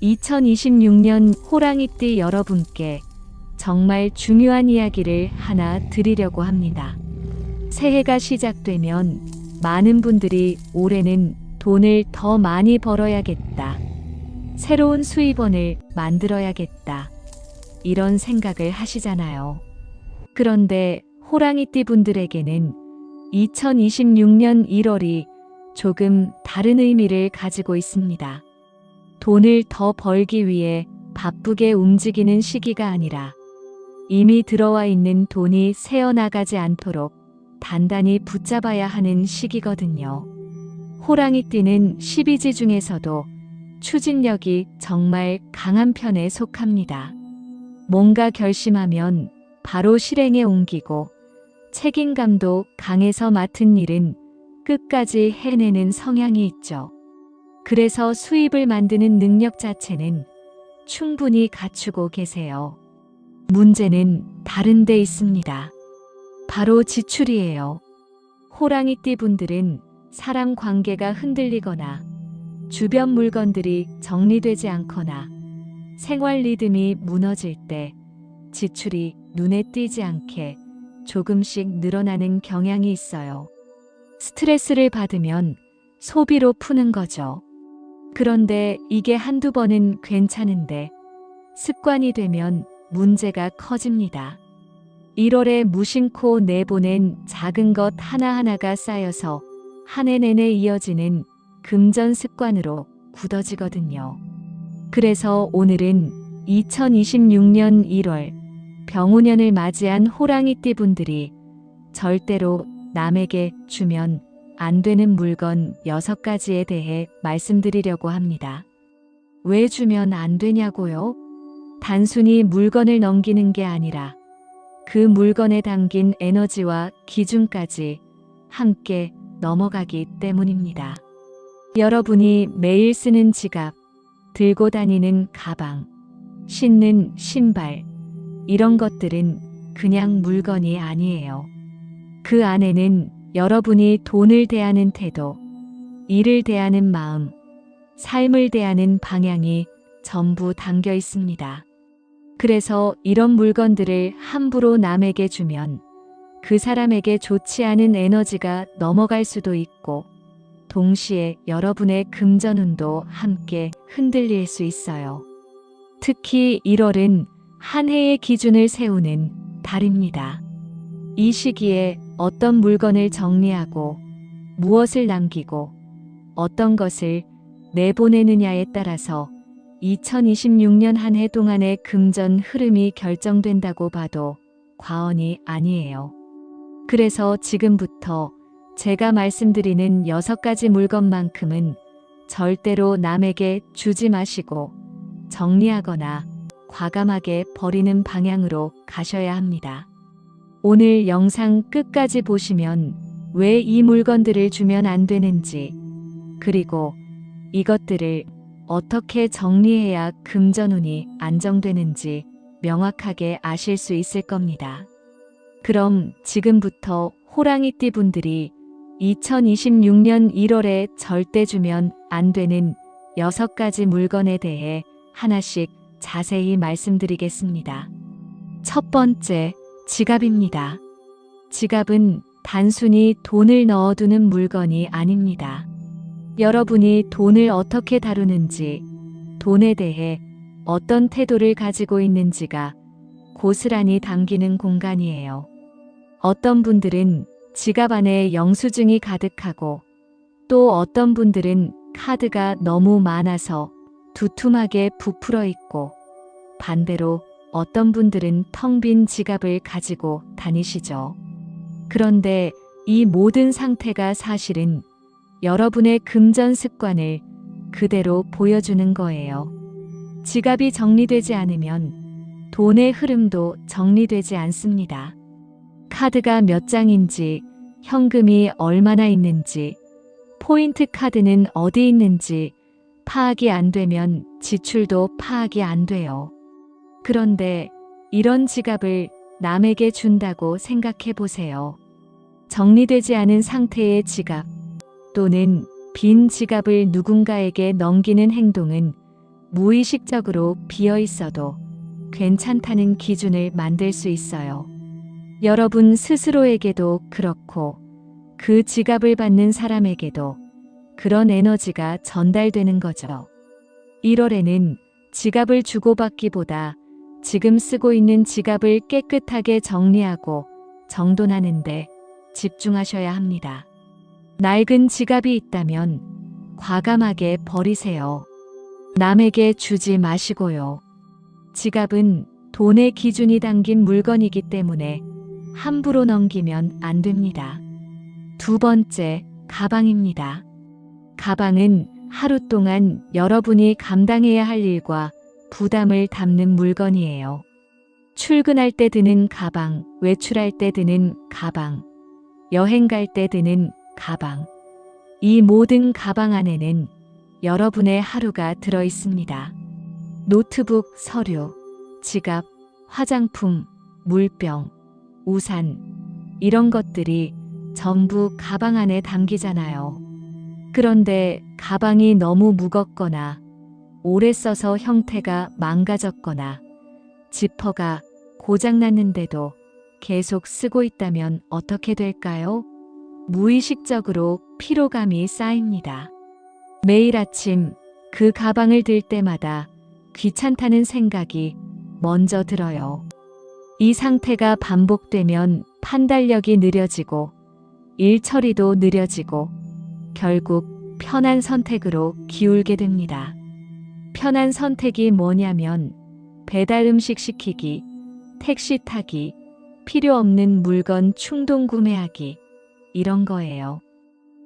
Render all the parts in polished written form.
2026년 호랑이띠 여러분께 정말 중요한 이야기를 하나 드리려고 합니다. 새해가 시작되면 많은 분들이 올해는 돈을 더 많이 벌어야겠다, 새로운 수입원을 만들어야겠다, 이런 생각을 하시잖아요. 그런데 호랑이띠 분들에게는 2026년 1월이 조금 다른 의미를 가지고 있습니다. 돈을 더 벌기 위해 바쁘게 움직이는 시기가 아니라 이미 들어와 있는 돈이 새어나가지 않도록 단단히 붙잡아야 하는 시기거든요. 호랑이띠는 12지 중에서도 추진력이 정말 강한 편에 속합니다. 뭔가 결심하면 바로 실행에 옮기고 책임감도 강해서 맡은 일은 끝까지 해내는 성향이 있죠. 그래서 수입을 만드는 능력 자체는 충분히 갖추고 계세요. 문제는 다른 데 있습니다. 바로 지출이에요. 호랑이띠 분들은 사람 관계가 흔들리거나 주변 물건들이 정리되지 않거나 생활 리듬이 무너질 때 지출이 눈에 띄지 않게 조금씩 늘어나는 경향이 있어요. 스트레스를 받으면 소비로 푸는 거죠. 그런데 이게 한두 번은 괜찮은데 습관이 되면 문제가 커집니다. 1월에 무심코 내보낸 작은 것 하나하나가 쌓여서 한 해 내내 이어지는 금전 습관으로 굳어지거든요. 그래서 오늘은 2026년 1월 병우년을 맞이한 호랑이띠 분들이 절대로 남에게 주면 안 되는 물건 6가지에 대해 말씀드리려고 합니다. 왜 주면 안 되냐고요? 단순히 물건을 넘기는 게 아니라 그 물건에 담긴 에너지와 기준까지 함께 넘어가기 때문입니다. 여러분이 매일 쓰는 지갑, 들고 다니는 가방, 신는 신발, 이런 것들은 그냥 물건이 아니에요. 그 안에는 여러분이 돈을 대하는 태도, 일을 대하는 마음, 삶을 대하는 방향이 전부 담겨 있습니다. 그래서 이런 물건들을 함부로 남에게 주면 그 사람에게 좋지 않은 에너지가 넘어갈 수도 있고 동시에 여러분의 금전운도 함께 흔들릴 수 있어요. 특히 1월은 한 해의 기준을 세우는 달입니다. 이 시기에 어떤 물건을 정리하고 무엇을 남기고 어떤 것을 내보내느냐에 따라서 2026년 한 해 동안의 금전 흐름이 결정된다고 봐도 과언이 아니에요. 그래서 지금부터 제가 말씀드리는 6가지 물건만큼은 절대로 남에게 주지 마시고 정리하거나 과감하게 버리는 방향으로 가셔야 합니다. 오늘 영상 끝까지 보시면 왜 이 물건들을 주면 안 되는지, 그리고 이것들을 어떻게 정리해야 금전운이 안정되는지 명확하게 아실 수 있을 겁니다. 그럼 지금부터 호랑이띠 분들이 2026년 1월에 절대 주면 안 되는 6가지 물건에 대해 하나씩 자세히 말씀드리겠습니다. 첫 번째, 지갑입니다. 지갑은 단순히 돈을 넣어두는 물건이 아닙니다. 여러분이 돈을 어떻게 다루는지, 돈에 대해 어떤 태도를 가지고 있는지가 고스란히 담기는 공간이에요. 어떤 분들은 지갑 안에 영수증이 가득하고 또 어떤 분들은 카드가 너무 많아서 두툼하게 부풀어 있고 반대로 어떤 분들은 텅 빈 지갑을 가지고 다니시죠. 그런데 이 모든 상태가 사실은 여러분의 금전 습관을 그대로 보여주는 거예요. 지갑이 정리되지 않으면 돈의 흐름도 정리되지 않습니다. 카드가 몇 장인지, 현금이 얼마나 있는지, 포인트 카드는 어디 있는지 파악이 안 되면 지출도 파악이 안 돼요. 그런데 이런 지갑을 남에게 준다고 생각해 보세요. 정리되지 않은 상태의 지갑 또는 빈 지갑을 누군가에게 넘기는 행동은 무의식적으로 비어 있어도 괜찮다는 기준을 만들 수 있어요. 여러분 스스로에게도 그렇고 그 지갑을 받는 사람에게도 그런 에너지가 전달되는 거죠. 1월에는 지갑을 주고받기보다 지금 쓰고 있는 지갑을 깨끗하게 정리하고 정돈하는데 집중하셔야 합니다. 낡은 지갑이 있다면 과감하게 버리세요. 남에게 주지 마시고요. 지갑은 돈의 기준이 담긴 물건이기 때문에 함부로 넘기면 안 됩니다. 두 번째, 가방입니다. 가방은 하루 동안 여러분이 감당해야 할 일과 부담을 담는 물건이에요. 출근할 때 드는 가방, 외출할 때 드는 가방, 여행 갈 때 드는 가방. 이 모든 가방 안에는 여러분의 하루가 들어 있습니다. 노트북, 서류, 지갑, 화장품, 물병, 우산, 이런 것들이 전부 가방 안에 담기잖아요. 그런데 가방이 너무 무겁거나 오래 써서 형태가 망가졌거나 지퍼가 고장났는데도 계속 쓰고 있다면 어떻게 될까요? 무의식적으로 피로감이 쌓입니다. 매일 아침 그 가방을 들 때마다 귀찮다는 생각이 먼저 들어요. 이 상태가 반복되면 판단력이 느려지고 일 처리도 느려지고 결국 편한 선택으로 기울게 됩니다. 편한 선택이 뭐냐면 배달 음식 시키기, 택시 타기, 필요 없는 물건 충동 구매하기, 이런 거예요.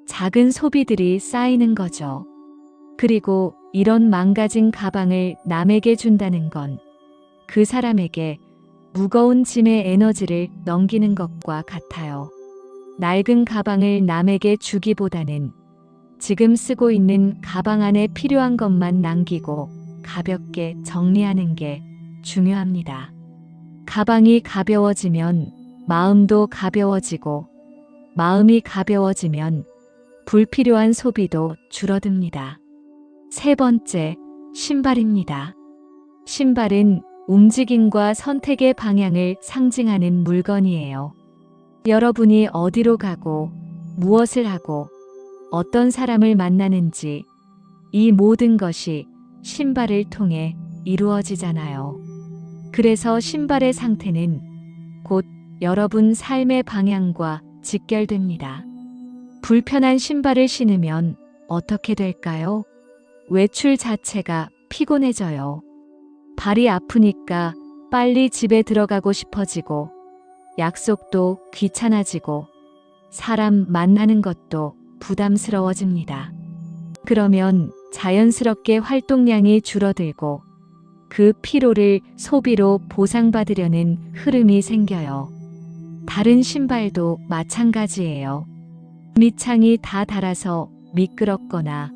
작은 소비들이 쌓이는 거죠. 그리고 이런 망가진 가방을 남에게 준다는 건 그 사람에게 무거운 짐의 에너지를 넘기는 것과 같아요. 낡은 가방을 남에게 주기보다는 지금 쓰고 있는 가방 안에 필요한 것만 남기고 가볍게 정리하는 게 중요합니다. 가방이 가벼워지면 마음도 가벼워지고 마음이 가벼워지면 불필요한 소비도 줄어듭니다. 세 번째, 신발입니다. 신발은 움직임과 선택의 방향을 상징하는 물건이에요. 여러분이 어디로 가고 무엇을 하고 어떤 사람을 만나는지 이 모든 것이 신발을 통해 이루어지잖아요. 그래서 신발의 상태는 곧 여러분 삶의 방향과 직결됩니다. 불편한 신발을 신으면 어떻게 될까요? 외출 자체가 피곤해져요. 발이 아프니까 빨리 집에 들어가고 싶어지고 약속도 귀찮아지고 사람 만나는 것도 부담스러워집니다. 그러면 자연스럽게 활동량이 줄어들고 그 피로를 소비로 보상받으려는 흐름이 생겨요. 다른 신발도 마찬가지예요. 밑창이 다 닳아서 미끄럽거나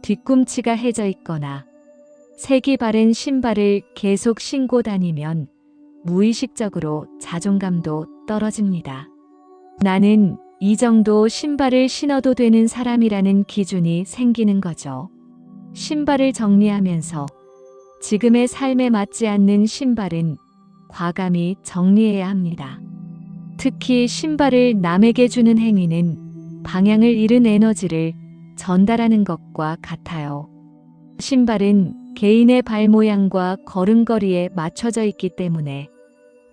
뒤꿈치가 해져 있거나 색이 바른 신발을 계속 신고 다니면 무의식적으로 자존감도 떨어집니다. 나는 이 정도 신발을 신어도 되는 사람이라는 기준이 생기는 거죠. 신발을 정리하면서 지금의 삶에 맞지 않는 신발은 과감히 정리해야 합니다. 특히 신발을 남에게 주는 행위는 방향을 잃은 에너지를 전달하는 것과 같아요. 신발은 개인의 발 모양과 걸음걸이에 맞춰져 있기 때문에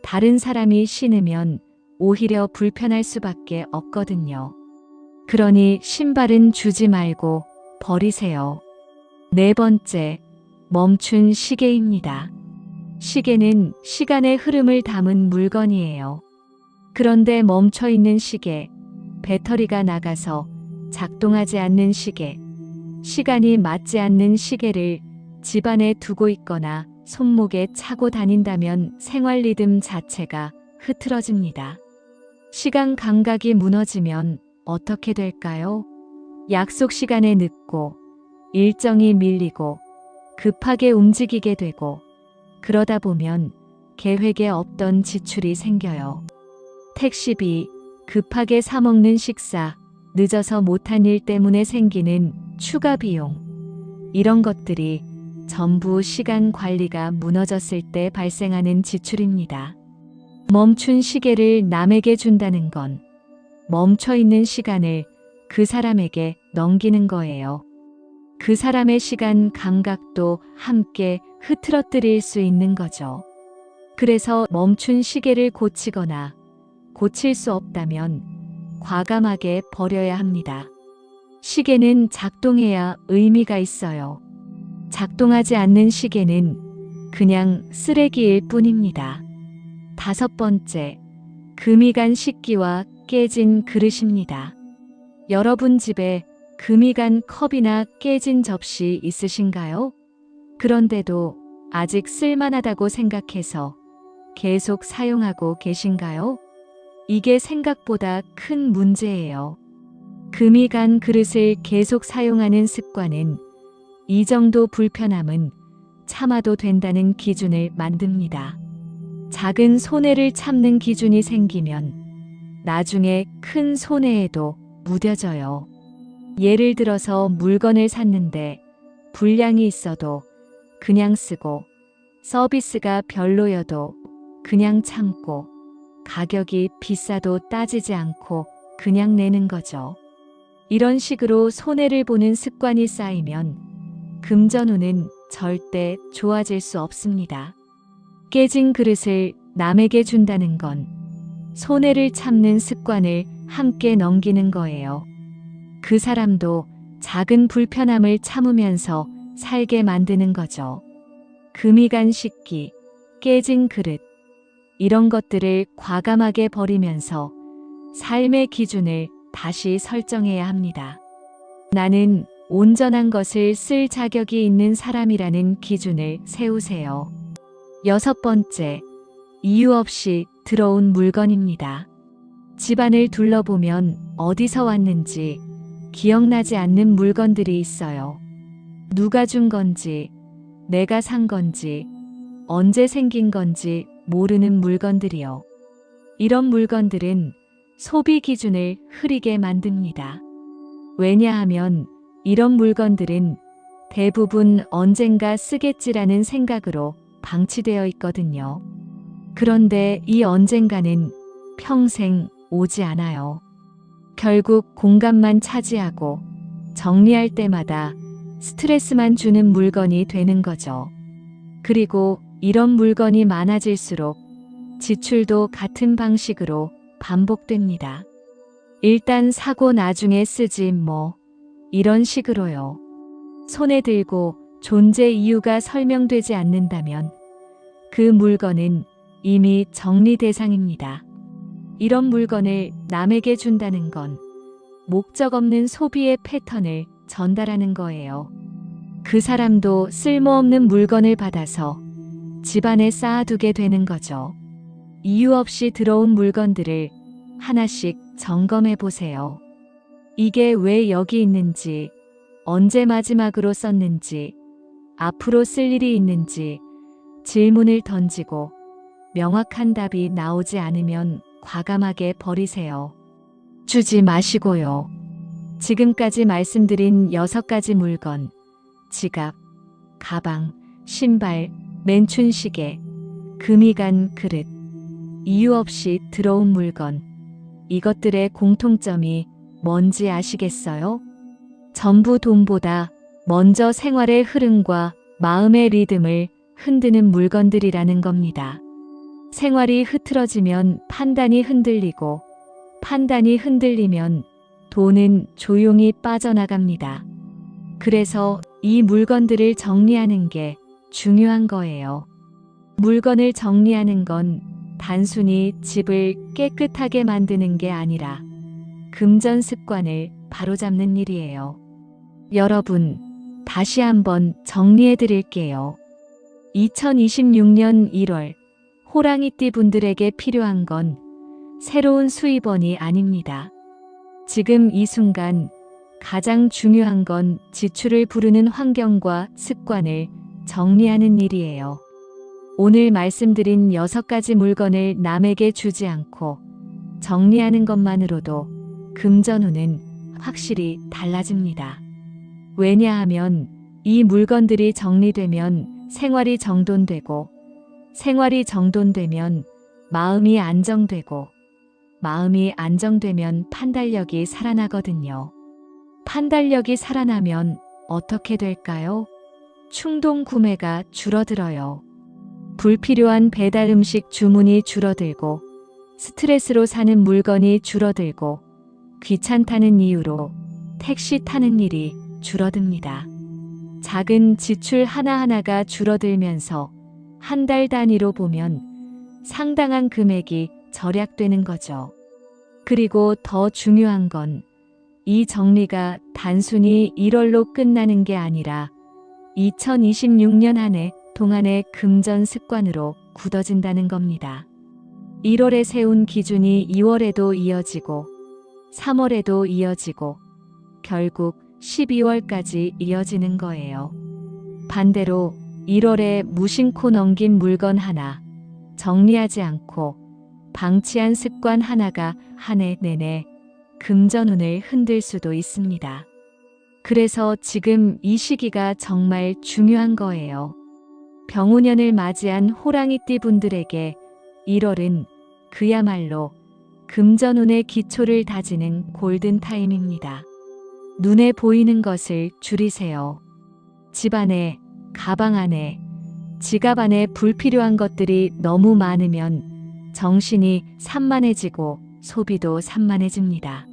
다른 사람이 신으면 오히려 불편할 수밖에 없거든요. 그러니 신발은 주지 말고 버리세요. 네 번째, 멈춘 시계입니다. 시계는 시간의 흐름을 담은 물건이에요. 그런데 멈춰 있는 시계, 배터리가 나가서 작동하지 않는 시계, 시간이 맞지 않는 시계를 집안에 두고 있거나 손목에 차고 다닌다면 생활 리듬 자체가 흐트러집니다. 시간 감각이 무너지면 어떻게 될까요? 약속 시간에 늦고 일정이 밀리고 급하게 움직이게 되고 그러다 보면 계획에 없던 지출이 생겨요. 택시비, 급하게 사 먹는 식사, 늦어서 못한 일 때문에 생기는 추가 비용. 이런 것들이 전부 시간 관리가 무너졌을 때 발생하는 지출입니다. 멈춘 시계를 남에게 준다는 건 멈춰 있는 시간을 그 사람에게 넘기는 거예요. 그 사람의 시간 감각도 함께 흐트러뜨릴 수 있는 거죠. 그래서 멈춘 시계를 고치거나 고칠 수 없다면 과감하게 버려야 합니다. 시계는 작동해야 의미가 있어요. 작동하지 않는 시계는 그냥 쓰레기일 뿐입니다. 5번째, 금이 간 식기와 깨진 그릇입니다. 여러분 집에 금이 간 컵이나 깨진 접시 있으신가요? 그런데도 아직 쓸만하다고 생각해서 계속 사용하고 계신가요? 이게 생각보다 큰 문제예요. 금이 간 그릇을 계속 사용하는 습관은 이 정도 불편함은 참아도 된다는 기준을 만듭니다. 작은 손해를 참는 기준이 생기면 나중에 큰 손해에도 무뎌져요. 예를 들어서 물건을 샀는데 불량이 있어도 그냥 쓰고 서비스가 별로여도 그냥 참고 가격이 비싸도 따지지 않고 그냥 내는 거죠. 이런 식으로 손해를 보는 습관이 쌓이면 금전운은 절대 좋아질 수 없습니다. 깨진 그릇을 남에게 준다는 건 손해를 참는 습관을 함께 넘기는 거예요. 그 사람도 작은 불편함을 참으면서 살게 만드는 거죠. 금이 간 식기, 깨진 그릇, 이런 것들을 과감하게 버리면서 삶의 기준을 다시 설정해야 합니다. 나는 온전한 것을 쓸 자격이 있는 사람이라는 기준을 세우세요. 6번째, 이유 없이 들어온 물건입니다. 집안을 둘러보면 어디서 왔는지 기억나지 않는 물건들이 있어요. 누가 준 건지, 내가 산 건지, 언제 생긴 건지 모르는 물건들이요. 이런 물건들은 소비 기준을 흐리게 만듭니다. 왜냐하면 이런 물건들은 대부분 언젠가 쓰겠지라는 생각으로 방치되어 있거든요. 그런데 이 언젠가는 평생 오지 않아요. 결국 공간만 차지하고 정리할 때마다 스트레스만 주는 물건이 되는 거죠. 그리고 이런 물건이 많아질수록 지출도 같은 방식으로 반복됩니다. 일단 사고 나중에 쓰지 뭐 이런 식으로요. 손에 들고 존재 이유가 설명되지 않는다면 그 물건은 이미 정리 대상입니다. 이런 물건을 남에게 준다는 건 목적 없는 소비의 패턴을 전달하는 거예요. 그 사람도 쓸모없는 물건을 받아서 집안에 쌓아두게 되는 거죠. 이유 없이 들어온 물건들을 하나씩 점검해 보세요. 이게 왜 여기 있는지, 언제 마지막으로 썼는지, 앞으로 쓸 일이 있는지 질문을 던지고 명확한 답이 나오지 않으면 과감하게 버리세요. 주지 마시고요. 지금까지 말씀드린 6가지 물건, 지갑, 가방, 신발, 맨춘 시계, 금이 간 그릇, 이유 없이 들어온 물건, 이것들의 공통점이 뭔지 아시겠어요? 전부 돈보다 먼저 생활의 흐름과 마음의 리듬을 흔드는 물건들이라는 겁니다. 생활이 흐트러지면 판단이 흔들리고 판단이 흔들리면 돈은 조용히 빠져나갑니다. 그래서 이 물건들을 정리하는 게 중요한 거예요. 물건을 정리하는 건 단순히 집을 깨끗하게 만드는 게 아니라 금전 습관을 바로잡는 일이에요. 여러분, 다시 한번 정리해 드릴게요. 2026년 1월 호랑이띠 분들에게 필요한 건 새로운 수입원이 아닙니다. 지금 이 순간 가장 중요한 건 지출을 부르는 환경과 습관을 정리하는 일이에요. 오늘 말씀드린 6가지 물건을 남에게 주지 않고 정리하는 것만으로도 금전운은 확실히 달라집니다. 왜냐하면 이 물건들이 정리되면 생활이 정돈되고, 생활이 정돈되면 마음이 안정되고, 마음이 안정되면 판단력이 살아나거든요. 판단력이 살아나면 어떻게 될까요? 충동 구매가 줄어들어요. 불필요한 배달 음식 주문이 줄어들고, 스트레스로 사는 물건이 줄어들고, 귀찮다는 이유로 택시 타는 일이 줄어듭니다. 작은 지출 하나하나가 줄어들면서 한 달 단위로 보면 상당한 금액이 절약되는 거죠. 그리고 더 중요한 건 이 정리가 단순히 1월로 끝나는 게 아니라 2026년 한 해 동안의 금전 습관으로 굳어진다는 겁니다. 1월에 세운 기준이 2월에도 이어지고 3월에도 이어지고 결국 12월까지 이어지는 거예요. 반대로 1월에 무심코 넘긴 물건 하나, 정리하지 않고 방치한 습관 하나가 한 해 내내 금전운을 흔들 수도 있습니다. 그래서 지금 이 시기가 정말 중요한 거예요. 병우년을 맞이한 호랑이띠 분들에게 1월은 그야말로 금전운의 기초를 다지는 골든타임입니다. 눈에 보이는 것을 줄이세요. 집 안에, 가방 안에, 지갑 안에 불필요한 것들이 너무 많으면 정신이 산만해지고 소비도 산만해집니다.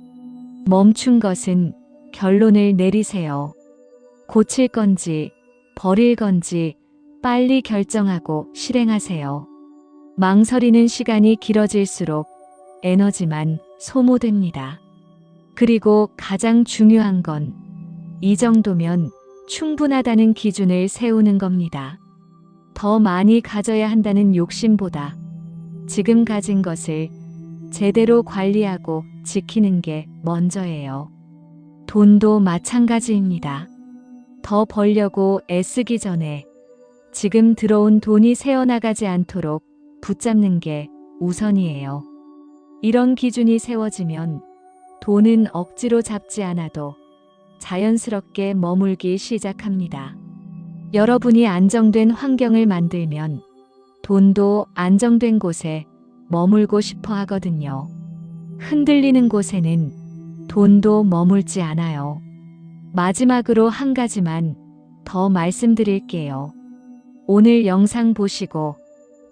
멈춘 것은 결론을 내리세요. 고칠 건지, 버릴 건지 빨리 결정하고 실행하세요. 망설이는 시간이 길어질수록 에너지만 소모됩니다. 그리고 가장 중요한 건 이 정도면 충분하다는 기준을 세우는 겁니다. 더 많이 가져야 한다는 욕심보다 지금 가진 것을 제대로 관리하고 지키는 게 먼저예요. 돈도 마찬가지입니다. 더 벌려고 애쓰기 전에 지금 들어온 돈이 새어나가지 않도록 붙잡는 게 우선이에요. 이런 기준이 세워지면 돈은 억지로 잡지 않아도 자연스럽게 머물기 시작합니다. 여러분이 안정된 환경을 만들면 돈도 안정된 곳에 머물고 싶어 하거든요. 흔들리는 곳에는 돈도 머물지 않아요. 마지막으로 한 가지만 더 말씀드릴게요. 오늘 영상 보시고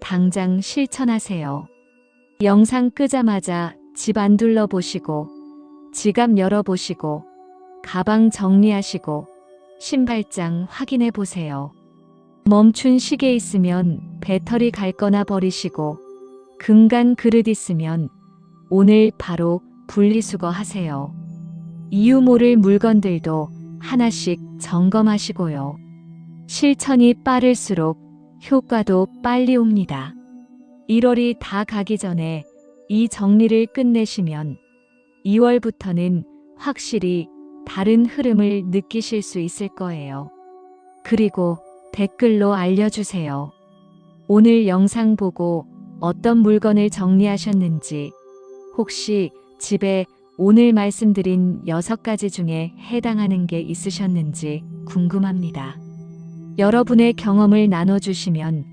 당장 실천하세요. 영상 끄자마자 집 안 둘러보시고, 지갑 열어보시고, 가방 정리하시고, 신발장 확인해 보세요. 멈춘 시계 있으면 배터리 갈 거나 버리시고, 금간 그릇 있으면 오늘 바로 분리수거 하세요. 이유 모를 물건들도 하나씩 점검하시고요. 실천이 빠를수록 효과도 빨리 옵니다. 1월이 다 가기 전에 이 정리를 끝내시면 2월부터는 확실히 다른 흐름을 느끼실 수 있을 거예요. 그리고 댓글로 알려주세요. 오늘 영상 보고 어떤 물건을 정리하셨는지, 혹시 집에 오늘 말씀드린 6가지 중에 해당하는 게 있으셨는지 궁금합니다. 여러분의 경험을 나눠주시면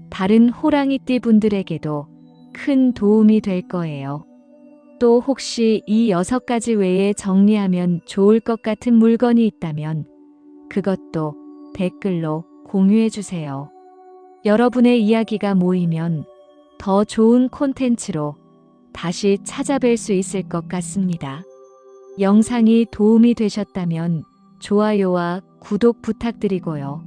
다른 호랑이띠 분들에게도 큰 도움이 될 거예요. 또 혹시 이 6가지 외에 정리하면 좋을 것 같은 물건이 있다면 그것도 댓글로 공유해 주세요. 여러분의 이야기가 모이면 더 좋은 콘텐츠로 다시 찾아뵐 수 있을 것 같습니다. 영상이 도움이 되셨다면 좋아요와 구독 부탁드리고요.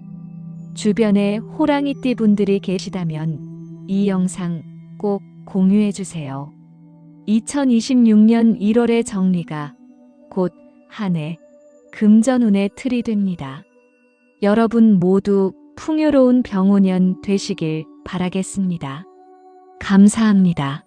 주변에 호랑이띠 분들이 계시다면 이 영상 꼭 공유해 주세요. 2026년 1월의 정리가 곧 한 해 금전운의 틀이 됩니다. 여러분 모두 풍요로운 병오년 되시길 바라겠습니다. 감사합니다.